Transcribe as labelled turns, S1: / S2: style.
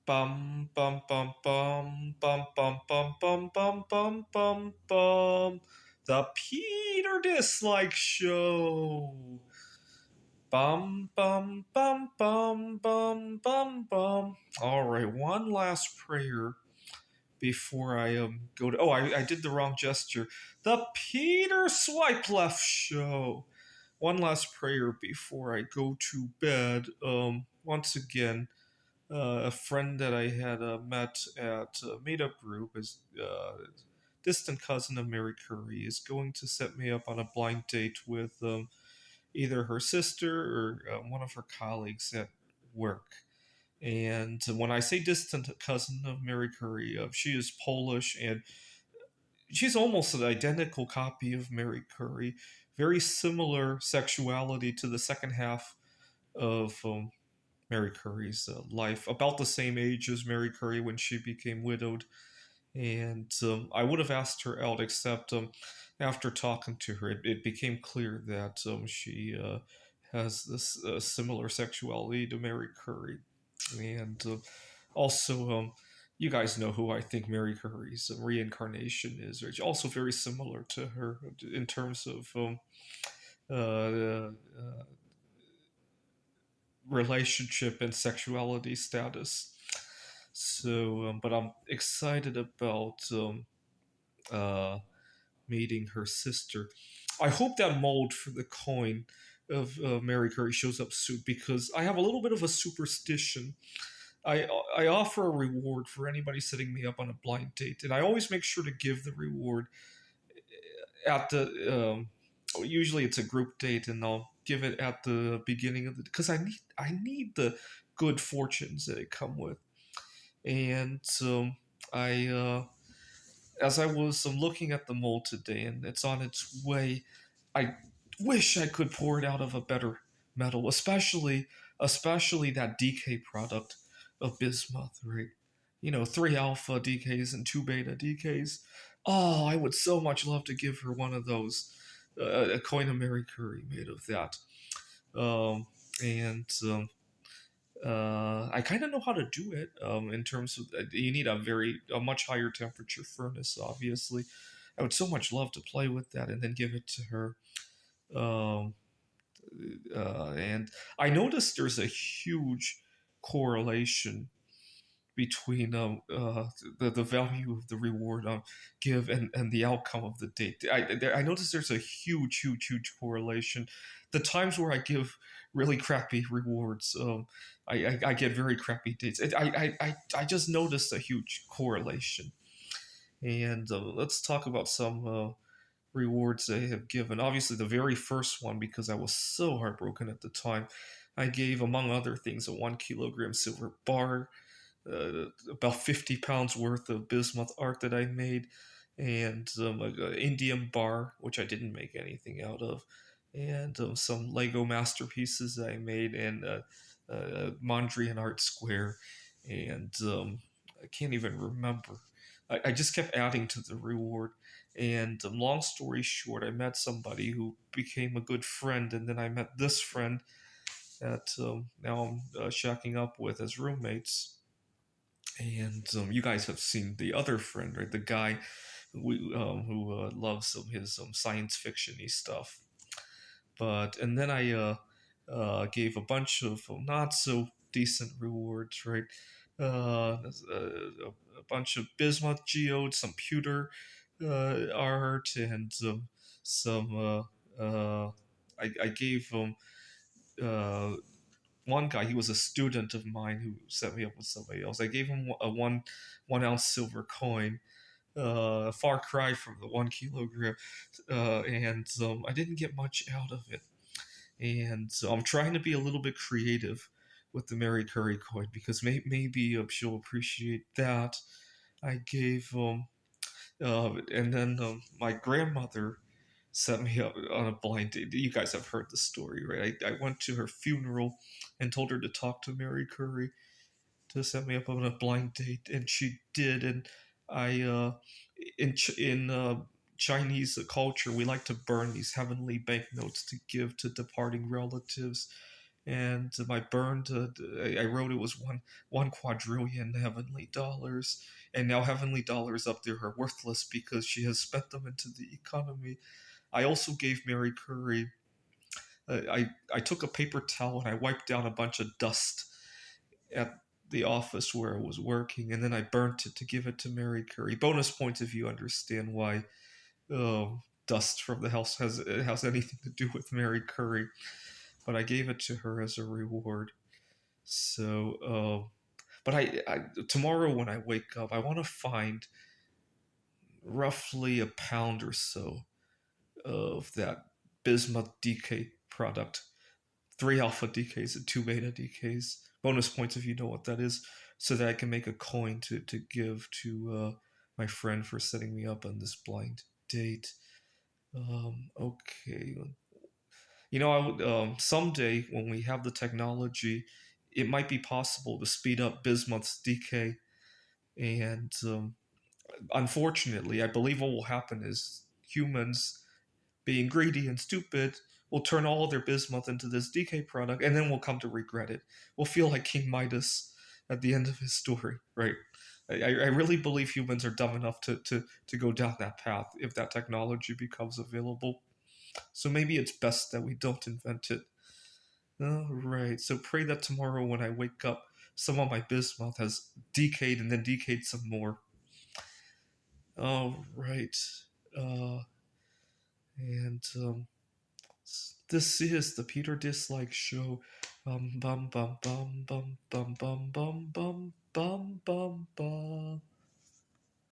S1: Bum bum bum bum bum bum bum bum bum bum bum bum. The Peter Dislike Show. Bum bum bum bum bum bum bum. All right, one last prayer before I go to. Oh, I did the wrong gesture. The Peter Swipe Left Show. One last prayer before I go to bed. Once again, a friend that I had met at a meetup group is distant cousin of Mary Curry is going to set me up on a blind date with either her sister or one of her colleagues at work. And when I say distant cousin of Mary Curry, she is Polish and she's almost an identical copy of Mary Curry. Very similar sexuality to the second half of Mary Curry's life. About the same age as Mary Curry when she became widowed. And I would have asked her out, except after talking to her, it became clear that she has this similar sexuality to Mary Curry. And also, you guys know who I think Mary Curry's reincarnation is. Right? Also, very similar to her in terms of relationship and sexuality status. So, but I'm excited about uh, meeting her sister. I hope that mold for the coin of Mary Curry shows up soon because I have a little bit of a superstition. I I offer a reward for anybody setting me up on a blind date, and I always make sure to give the reward at the. Usually it's a group date, and I'll give it at the beginning of the because I need the good fortunes that it come with, and I as I was looking at the mold today, and it's on its way. I wish I could pour it out of a better metal, especially that DK product of bismuth, right? You know, three alpha DKs and two beta DKs. Oh, I would so much love to give her one of those, a coin of Mary Curry made of that. And I kind of know how to do it. In terms of you need a much higher temperature furnace, obviously. I would so much love to play with that and then give it to her. Um, and I noticed there's a huge correlation between the value of the reward give and the outcome of the date. I noticed there's a huge correlation. The times where I give really crappy rewards, I get very crappy dates. I just noticed a huge correlation. And let's talk about some rewards they have given. Obviously, the very first one, because I was so heartbroken at the time, I gave, among other things, a 1 kilogram silver bar, about 50 pounds worth of bismuth art that I made, and an Indian bar, which I didn't make anything out of, and some Lego masterpieces that I made, and Mondrian art square, and I can't even remember. I just kept adding to the reward. And long story short, I met somebody who became a good friend, and then I met this friend that now I'm shacking up with as roommates. And you guys have seen the other friend, right? The guy who loves his science fictiony stuff. But and then I gave a bunch of not so decent rewards, right? A bunch of bismuth geodes, some pewter art, and some. I gave uh, one guy. He was a student of mine who set me up with somebody else. I gave him a 1 ounce silver coin. A far cry from the 1 kilogram, and I didn't get much out of it. And so I'm trying to be a little bit creative with the Mary Curry coin because maybe she'll appreciate that. I gave and then my grandmother set me up on a blind date. You guys have heard the story, right? I went to her funeral and told her to talk to Mary Curry to set me up on a blind date, and she did. And I, in Chinese culture, we like to burn these heavenly banknotes to give to departing relatives. and my burned. I wrote it was one quadrillion heavenly dollars, and now heavenly dollars up there are worthless because she has spent them into the economy. I also gave Mary Curry. I took a paper towel and I wiped down a bunch of dust at the office where I was working, and then I burnt it to give it to Mary Curry. Bonus points if you understand why dust from the house has anything to do with Mary Curry, but I gave it to her as a reward. So, but I tomorrow when I wake up, I want to find roughly a pound or so of that bismuth DK product, three alpha DKs and two beta DKs. Bonus points if you know what that is, so that I can make a coin to give to my friend for setting me up on this blind date. Okay, someday when we have the technology, it might be possible to speed up bismuth's decay. And unfortunately, I believe what will happen is humans, being greedy and stupid, will turn all of their bismuth into this decay product, and then we'll come to regret it. We'll feel like King Midas at the end of his story, right? I really believe humans are dumb enough to go down that path if that technology becomes available. So maybe it's best that we don't invent it. All right. So pray that tomorrow when I wake up, some of my bismuth has decayed and then decayed some more. All right. Uh, and this is the Peter Dislike Show. Bum bum bum bum bum bum bum bum bum bum bum bum.